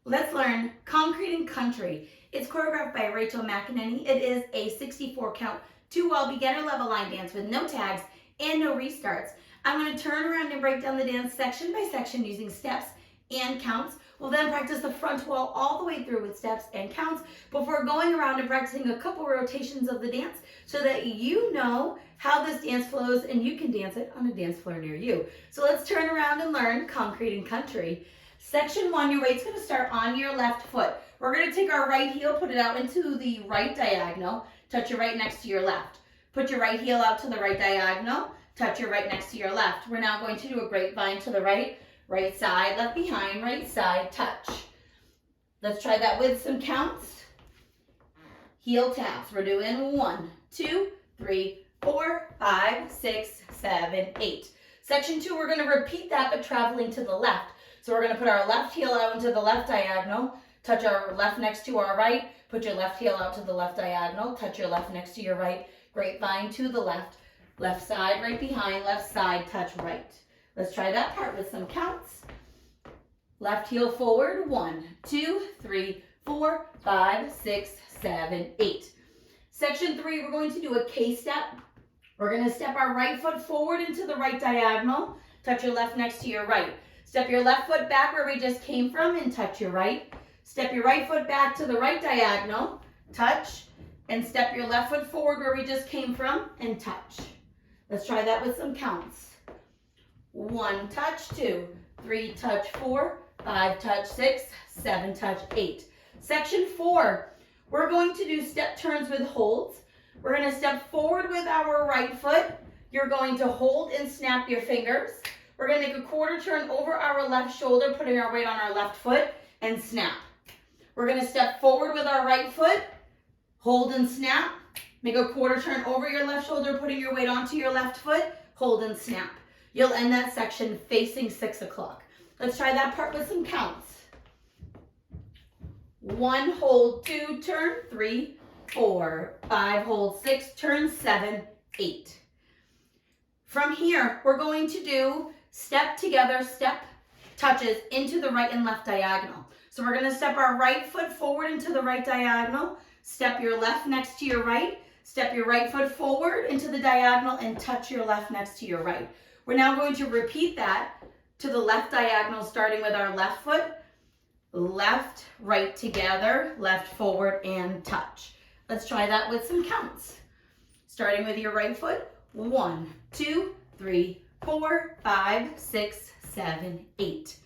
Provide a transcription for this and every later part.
Let's learn Concrete and Country. It's choreographed by Rachael McEnaney. It is a 64 count, 2-wall beginner level line dance with no tags and no restarts. I'm going to turn around and break down the dance section by section using steps and counts. We'll then practice the front wall all the way through with steps and counts before going around and practicing a couple rotations of the dance so that you know how this dance flows and you can dance it on a dance floor near you. So let's turn around and learn Concrete and Country. Section 1, your weight's going to start on your left foot. We're going to take our right heel, put it out into the right diagonal, touch your right next to your left. Put your right heel out to the right diagonal, touch your right next to your left. We're now going to do a grapevine to the right, right side, left behind, right side, touch. Let's try that with some counts. Heel taps. We're doing 1, 2, 3, 4, 5, 6, 7, 8. Section 2, we're going to repeat that but traveling to the left. So we're going to put our left heel out into the left diagonal, touch our left next to our right, put your left heel out to the left diagonal, touch your left next to your right, grapevine to the left, left side, right behind, left side, touch right. Let's try that part with some counts. Left heel forward, 1, 2, 3, 4, 5, 6, 7, 8. Section 3, we're going to do a K-step. We're going to step our right foot forward into the right diagonal, touch your left next to your right. Step your left foot back where we just came from and touch your right. Step your right foot back to the right diagonal, touch, and step your left foot forward where we just came from and touch. Let's try that with some counts. 1, touch, 2, 3, touch, 4, 5, touch, 6, 7, touch, 8. Section 4, we're going to do step turns with holds. We're going to step forward with our right foot. You're going to hold and snap your fingers. We're going to make a quarter turn over our left shoulder, putting our weight on our left foot, and snap. We're going to step forward with our right foot, hold and snap. Make a quarter turn over your left shoulder, putting your weight onto your left foot, hold and snap. You'll end that section facing 6 o'clock. Let's try that part with some counts. 1, hold, 2, turn, 3, 4, 5, hold, 6, turn, 7, 8. From here, we're going to do step together, step touches into the right and left diagonal. So we're going to step our right foot forward into the right diagonal, step your left next to your right, step your right foot forward into the diagonal and touch your left next to your right. We're now going to repeat that to the left diagonal, starting with our left foot, left, right together, left forward and touch. Let's try that with some counts. Starting with your right foot, 1, 2, 3, 4, 5, 6, 7, 8.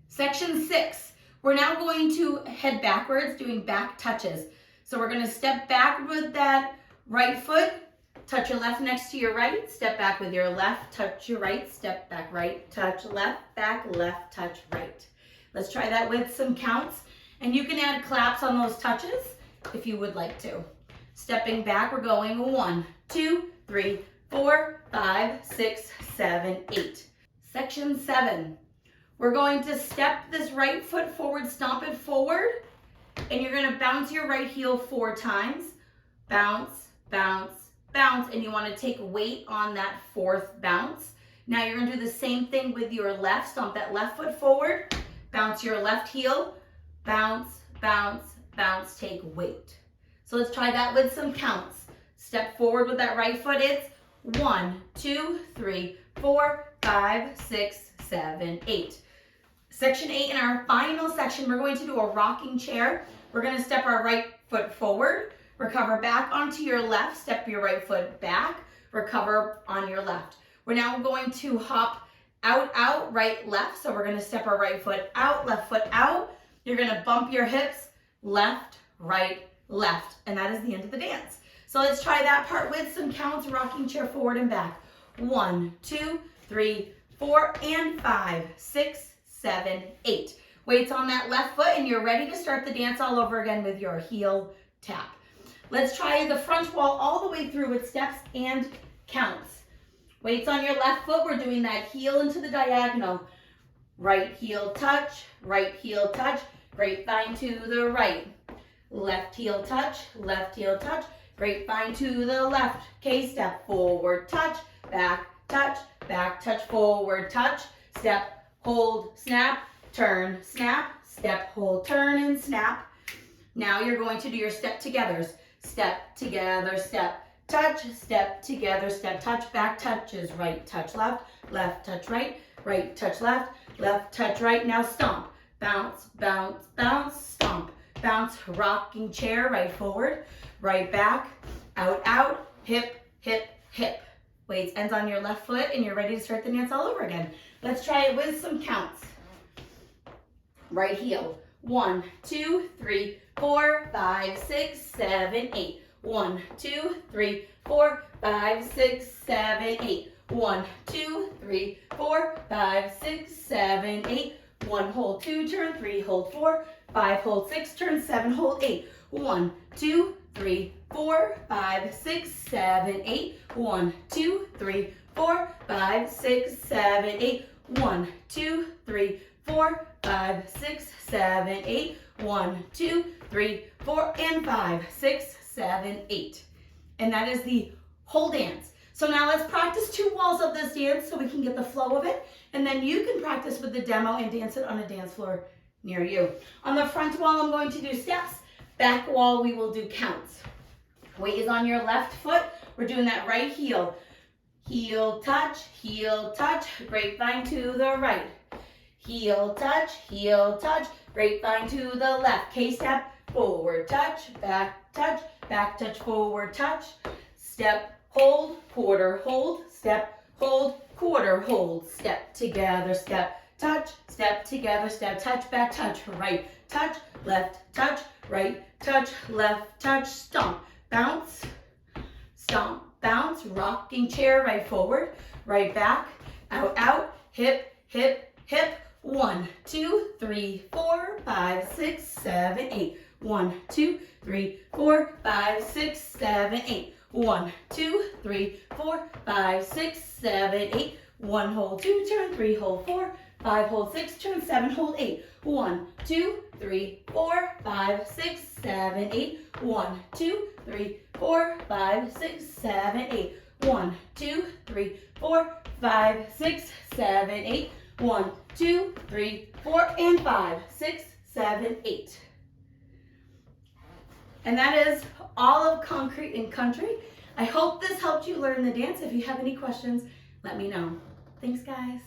Section 6, we're now going to head backwards, doing back touches. So we're going to step back with that right foot, touch your left next to your right, step back with your left, touch your right, step back right, touch left, back, left, touch right. Let's try that with some counts. And you can add claps on those touches if you would like to. Stepping back, we're going 1, 2, 3, 4, 5, 6, 7, 8. Section 7. We're going to step this right foot forward, stomp it forward, and you're going to bounce your right heel 4 times. Bounce, bounce, bounce, and you want to take weight on that 4th bounce. Now you're going to do the same thing with your left. Stomp that left foot forward, bounce your left heel, bounce, bounce, bounce, take weight. So let's try that with some counts. Step forward with that right foot. It's 1, 2, 3, 4, 5, 6, 7, 8. Section 8, in our final section, we're going to do a rocking chair. We're going to step our right foot forward, recover back onto your left, step your right foot back, recover on your left. We're now going to hop out, out, right, left. So we're going to step our right foot out, left foot out. You're going to bump your hips, left, right, left, and that is the end of the dance. So let's try that part with some counts, rocking chair forward and back. 1, 2, 3, 4, and 5, 6, 7, 8. Weights on that left foot, and you're ready to start the dance all over again with your heel tap. Let's try the front wall all the way through with steps and counts. Weights on your left foot, we're doing that heel into the diagonal. Right heel touch, grapevine to the right. Left heel touch, grapevine to the left. K-step, forward touch, back touch, forward touch, step, hold, snap, turn, snap, step, hold, turn, and snap. Now you're going to do your step togethers. Step together, step, touch, step together, step, touch, back touches, right touch left, left touch right, right touch left, left touch right. Now stomp, bounce, bounce, bounce, stomp, bounce, rocking chair, right forward, right back, out, out, hip, hip, hip. Weights ends on your left foot and you're ready to start the dance all over again. Let's try it with some counts. Right heel. 1, 2, 3, 4, 5, 6, 7, 8. 1, 2, 3, 4, 5, 6, 7, 8. 1, 2, 3, 4, 5, 6, 7, 8. 1, hold 2, turn 3, hold 4, 5, hold 6, turn 7, hold 8. 1, 2, 3, 4, 5, 6, 7, 8. 1, 2, 3, 4, 5, 6, 7, 8. 1, 2, 3, 4, 5, 6, 7, 8. 1, 2, 3, 4, and 5, 6, 7, 8. And that is the whole dance. So now let's practice 2 walls of this dance so we can get the flow of it. And then you can practice with the demo and dance it on a dance floor near you. On the front wall, I'm going to do steps. Back wall, we will do counts. Weight is on your left foot. We're doing that right heel. Heel, touch, grapevine to the right. Heel, touch, grapevine to the left. K-step, forward, touch, back touch, forward, touch. Step, hold, quarter, hold, step, hold, quarter, hold. Step together, step, touch, step together, step, touch, back touch, right, touch, left, touch, right, touch, left, touch, stomp, bounce, stomp, bounce, rocking chair, right forward, right back, out, out, hip, hip, hip. 1, 2, 3, 4, 5, 6, 7, 8. 1, 2, 3, 4, 5, 6, 7, 8. 1, 2, 3, 4, 5, 6, 7, 8. 1, hold 2, turn 3, hold 4, 5, hold 6, turn 7, hold 8. 1, 2, 3, 4, 5, 6, 7, 8. 1, 2, 3, 4, 5, 6, 7, 8. 1, 2, 3, 4, 5, 6, 7, 8. 1, 2, 3, 4, and 5, 6, 7, 8. And that is all of Concrete and Country. I hope this helped you learn the dance. If you have any questions, let me know. Thanks, guys.